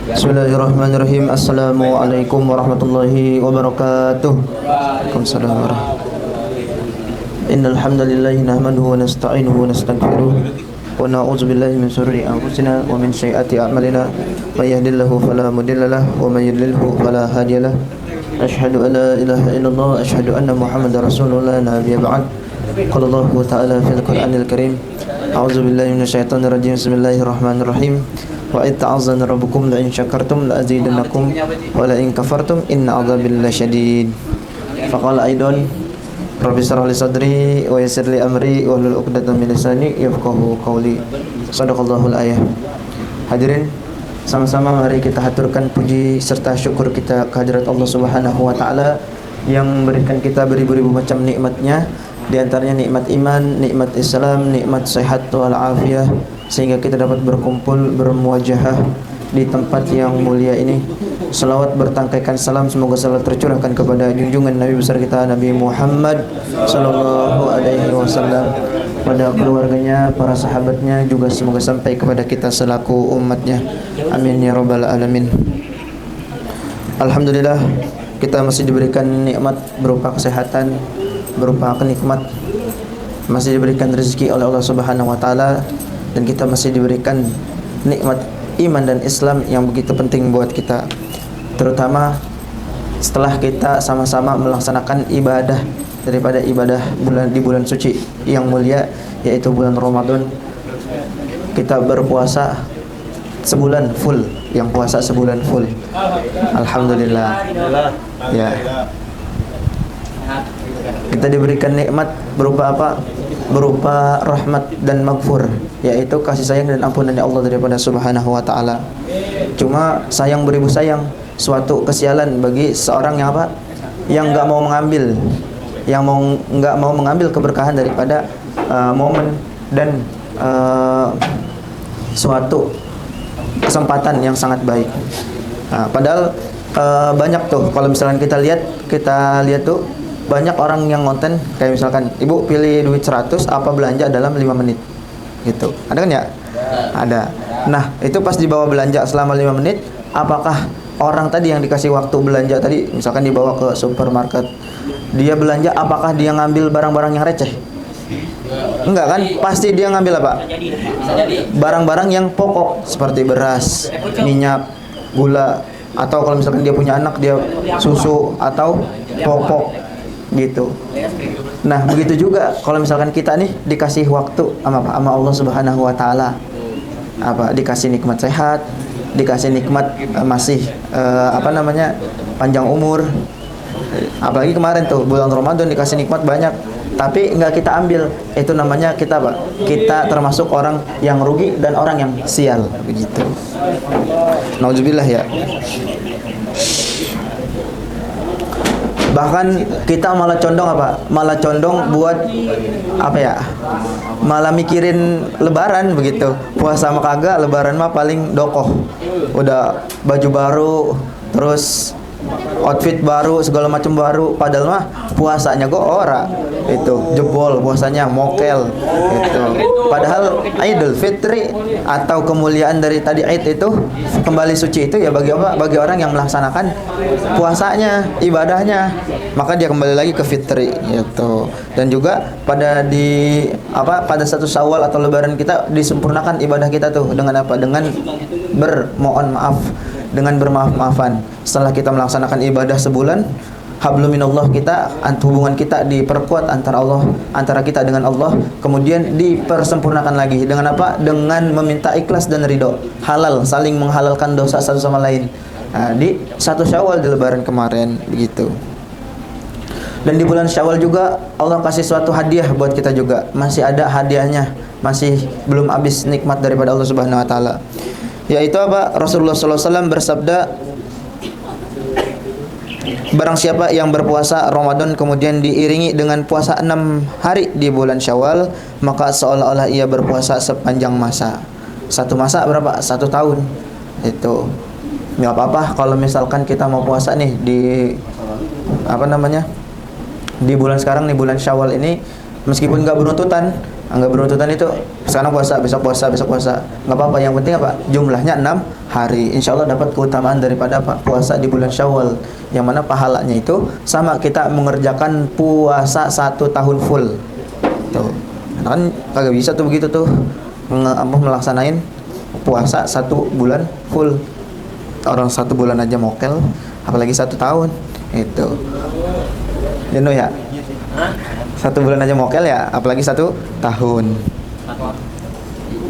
Bismillahirrahmanirrahim. Assalamualaikum warahmatullahi wabarakatuh. Waalaikumsalam warahmatullahi. Innal hamdalillah nahmaduhu wa nasta'inuhu wa nastaghfiruh wa na'udzu billahi min shururi anfusina wa min sayyiati a'malina. May yahdihillahu fala mudilla lahu wa may yudlilhu fala hadiya lahu. Asyhadu an la ilaha illallah wa asyhadu anna Muhammadar Rasulullah nabiyya ba'd. Qala Allahu ta'ala fil Qur'anil Karim. A'udzu billahi minasyaitonir rajim. Bismillahirrahmanirrahim. Wa id ta'azzana rabbukum la in syakartum la azidannakum wa la in kafartum inna 'adzabi lasyadid. Faqala aidan rabbi shrah li sadri wa yassir li amri wahlul 'uqdatam min lisani yafqahu qawli. Shadaqallahul ayah. Hadirin, sama-sama mari kita haturkan puji serta syukur kita kehadirat Allah Subhanahu wa taala yang memberikan kita beribu-ribu macam nikmatnya, di antaranya nikmat iman, nikmat Islam, nikmat sehat wal afiyah, sehingga kita dapat berkumpul bermuwajahah di tempat yang mulia ini. Salawat bertangkaikan salam semoga selalu tercurahkan kepada junjungan Nabi besar kita Nabi Muhammad sallallahu alaihi wasallam, pada keluarganya, para sahabatnya, juga semoga sampai kepada kita selaku umatnya. Amin ya rabbal alamin. Alhamdulillah, kita masih diberikan nikmat berupa kesehatan, berupa kenikmat, masih diberikan rezeki oleh Allah Subhanahu wa taala, dan kita masih diberikan nikmat iman dan Islam yang begitu penting buat kita, terutama setelah kita sama-sama melaksanakan ibadah daripada ibadah di bulan suci yang mulia, yaitu bulan Ramadan. Kita berpuasa sebulan full, yang puasa sebulan full. Alhamdulillah. Ya. Kita diberikan nikmat berupa apa? Berupa rahmat dan maghfur, yaitu kasih sayang dan ampunan Allah daripada Subhanahu wa taala. Cuma sayang beribu sayang, suatu kesialan bagi seorang yang apa? Yang enggak mau mengambil, enggak mau mengambil keberkahan daripada momen dan suatu kesempatan yang sangat baik. Padahal banyak tuh kalau misalkan kita lihat tuh banyak orang yang konten kayak misalkan, ibu pilih duit 100 apa belanja dalam 5 menit gitu. Ada kan ya? Ada. Nah, itu pas dibawa belanja selama 5 menit, apakah orang tadi yang dikasih waktu belanja tadi, misalkan dibawa ke supermarket, dia belanja, apakah dia ngambil barang-barang yang receh? Enggak kan? Pasti dia ngambil apa? Barang-barang yang pokok seperti beras, minyak, gula, atau kalau misalkan dia punya anak, dia susu atau popok gitu. Nah, begitu juga kalau misalkan kita nih dikasih waktu sama Allah Subhanahu wa taala, dikasih nikmat sehat, dikasih nikmat masih panjang umur. Apalagi kemarin tuh bulan Ramadan dikasih nikmat banyak, tapi enggak kita ambil. Itu namanya kita kita termasuk orang yang rugi dan orang yang sial, begitu. Nauzubillah ya. Bahkan kita malah condong malah condong buat malah mikirin lebaran begitu. Puasa mah kagak, lebaran mah paling dokoh. Udah baju baru, terus outfit baru, segala macam baru, padahal mah puasanya ora itu jebol, puasanya mokel itu. Padahal Idul Fitri atau kemuliaan dari tadi Id itu kembali suci itu ya bagi orang yang melaksanakan puasanya, ibadahnya, maka dia kembali lagi ke fitri gitu. Dan juga pada satu Syawal atau lebaran kita disempurnakan ibadah kita tuh dengan apa? Dengan bermohon maaf, dengan bermaaf-maafan. Setelah kita melaksanakan ibadah sebulan, hablum minallah, hubungan kita diperkuat antara kita dengan Allah, kemudian dipersempurnakan lagi dengan apa? Dengan meminta ikhlas dan ridho, halal, saling menghalalkan dosa satu sama lain. Di satu Syawal, di lebaran kemarin begitu. Dan di bulan Syawal juga Allah kasih suatu hadiah buat kita juga. Masih ada hadiahnya, masih belum habis nikmat daripada Allah Subhanahu wa taala. Yaitu apa? Rasulullah sallallahu alaihi wasallam bersabda, barang siapa yang berpuasa Ramadan kemudian diiringi dengan puasa 6 hari di bulan Syawal, maka seolah-olah ia berpuasa sepanjang masa. Satu masa berapa? 1 tahun. Itu nggak apa-apa kalau misalkan kita mau puasa nih di di bulan sekarang nih, bulan Syawal ini, meskipun nggak beruntutan, Nggak beruntutan itu sekarang puasa, besok puasa, besok puasa, nggak apa-apa. Yang penting apa? Jumlahnya 6 hari. Insya Allah dapat keutamaan daripada apa? Puasa di bulan Syawal, yang mana pahalanya itu sama kita mengerjakan puasa 1 tahun full. Tuh, kan kagak bisa tuh begitu tuh melaksanain puasa 1 bulan full. Orang 1 bulan aja mokel, apalagi 1 tahun itu. Ya 1 bulan aja mokel ya, apalagi 1 tahun.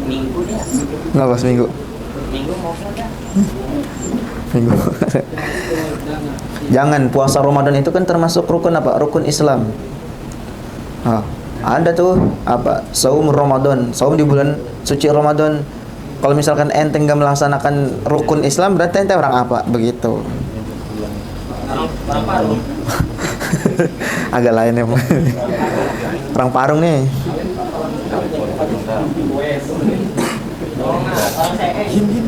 Minggu dia. Nggak pas minggu. Minggu mokel dah. Minggu. Jangan, puasa Ramadan itu kan termasuk rukun apa? Rukun Islam. Ada tuh apa? Saum Ramadan, saum di bulan suci Ramadan. Kalau misalkan ente nggak melaksanakan rukun Islam, berarti ente orang apa? Begitu. Orang Parung. Agak lain ya. Orang Parung nih.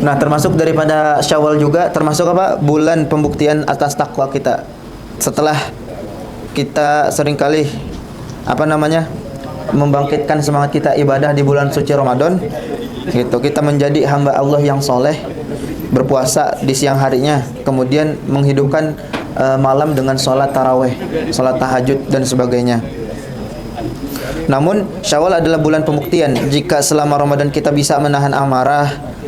Nah, termasuk daripada Syawal juga, termasuk apa? Bulan pembuktian atas takwa kita. Setelah kita seringkali membangkitkan semangat kita ibadah di bulan suci Ramadan, gitu. Kita menjadi hamba Allah yang soleh, berpuasa di siang harinya, kemudian menghidupkan malam dengan sholat taraweh, sholat tahajud dan sebagainya. Namun Syawal adalah bulan pembuktian. Jika selama Ramadan kita bisa menahan amarah,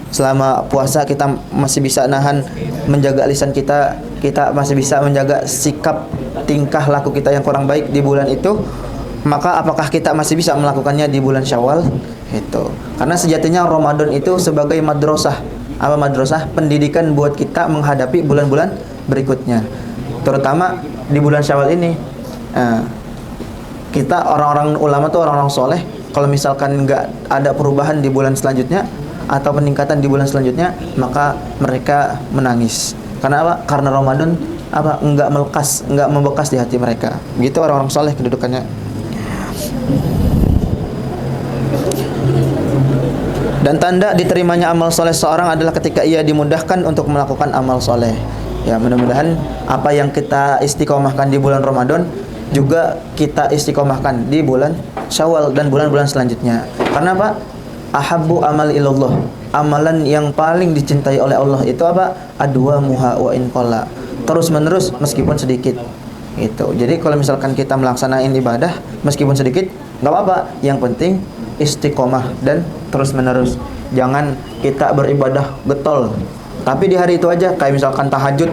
selama puasa kita masih bisa nahan, menjaga lisan kita, kita masih bisa menjaga sikap tingkah laku kita yang kurang baik di bulan itu, maka apakah kita masih bisa melakukannya di bulan Syawal? Itu. Karena sejatinya Ramadan itu sebagai madrasah. Apa madrasah? Pendidikan buat kita menghadapi bulan-bulan berikutnya. Terutama di bulan Syawal ini, kita orang-orang ulama tuh orang-orang soleh, kalau misalkan nggak ada perubahan di bulan selanjutnya atau peningkatan di bulan selanjutnya, maka mereka menangis. Karena apa? Karena Ramadan nggak melekas, nggak membekas di hati mereka. Begitu orang-orang soleh kedudukannya. Dan tanda diterimanya amal soleh seorang adalah ketika ia dimudahkan untuk melakukan amal soleh. Ya, mudah-mudahan apa yang kita istiqomahkan di bulan Ramadan juga kita istiqomahkan di bulan Syawal dan bulan-bulan selanjutnya. Karena apa? Ahabbu amal ilallah. Amalan yang paling dicintai oleh Allah itu apa? Adwa muha wa in qalla. Terus menerus meskipun sedikit. Gitu. Jadi kalau misalkan kita melaksanain ibadah meskipun sedikit, nggak apa-apa. Yang penting istiqomah dan terus menerus. Jangan kita beribadah getol, tapi di hari itu aja, kayak misalkan tahajud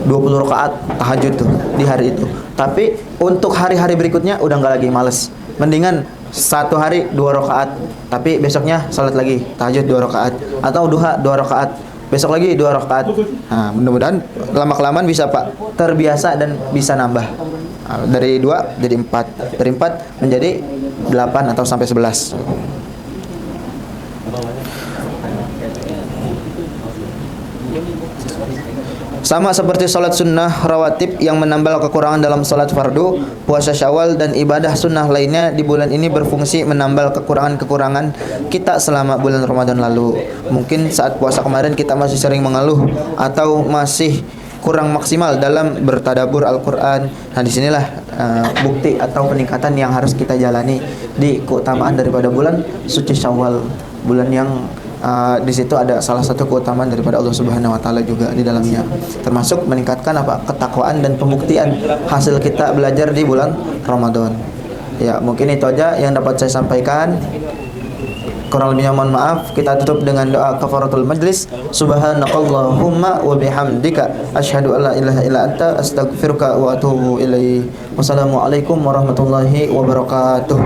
20 rakaat tahajud tuh di hari itu. Tapi untuk hari-hari berikutnya udah nggak lagi, males. Mendingan 1 hari 2 rakaat, tapi besoknya salat lagi tahajud 2 rakaat, atau duha 2 rakaat, besok lagi 2 rakaat. Nah, mudah-mudahan lama-kelamaan bisa Pak terbiasa dan bisa nambah. Dari 2 jadi 4, dari 4 menjadi 8 atau sampai 11. Sama seperti salat sunnah rawatib yang menambal kekurangan dalam salat fardu, puasa Syawal dan ibadah sunnah lainnya di bulan ini berfungsi menambal kekurangan-kekurangan kita selama bulan Ramadan lalu. Mungkin saat puasa kemarin kita masih sering mengeluh atau masih kurang maksimal dalam bertadabbur Al-Quran. Nah, disinilah bukti atau peningkatan yang harus kita jalani di keutamaan daripada bulan suci Syawal, bulan yang di situ ada salah satu keutamaan daripada Allah Subhanahu wa taala juga di dalamnya, termasuk meningkatkan ketakwaan dan pembuktian hasil kita belajar di bulan Ramadan. Ya, mungkin itu aja yang dapat saya sampaikan. Kurang lebihnya mohon maaf. Kita tutup dengan doa kafaratul majlis. Subhanakallahumma wa bihamdika asyhadu an la ilaha illa anta astaghfiruka wa atubu ilaik. Wassalamualaikum warahmatullahi wabarakatuh.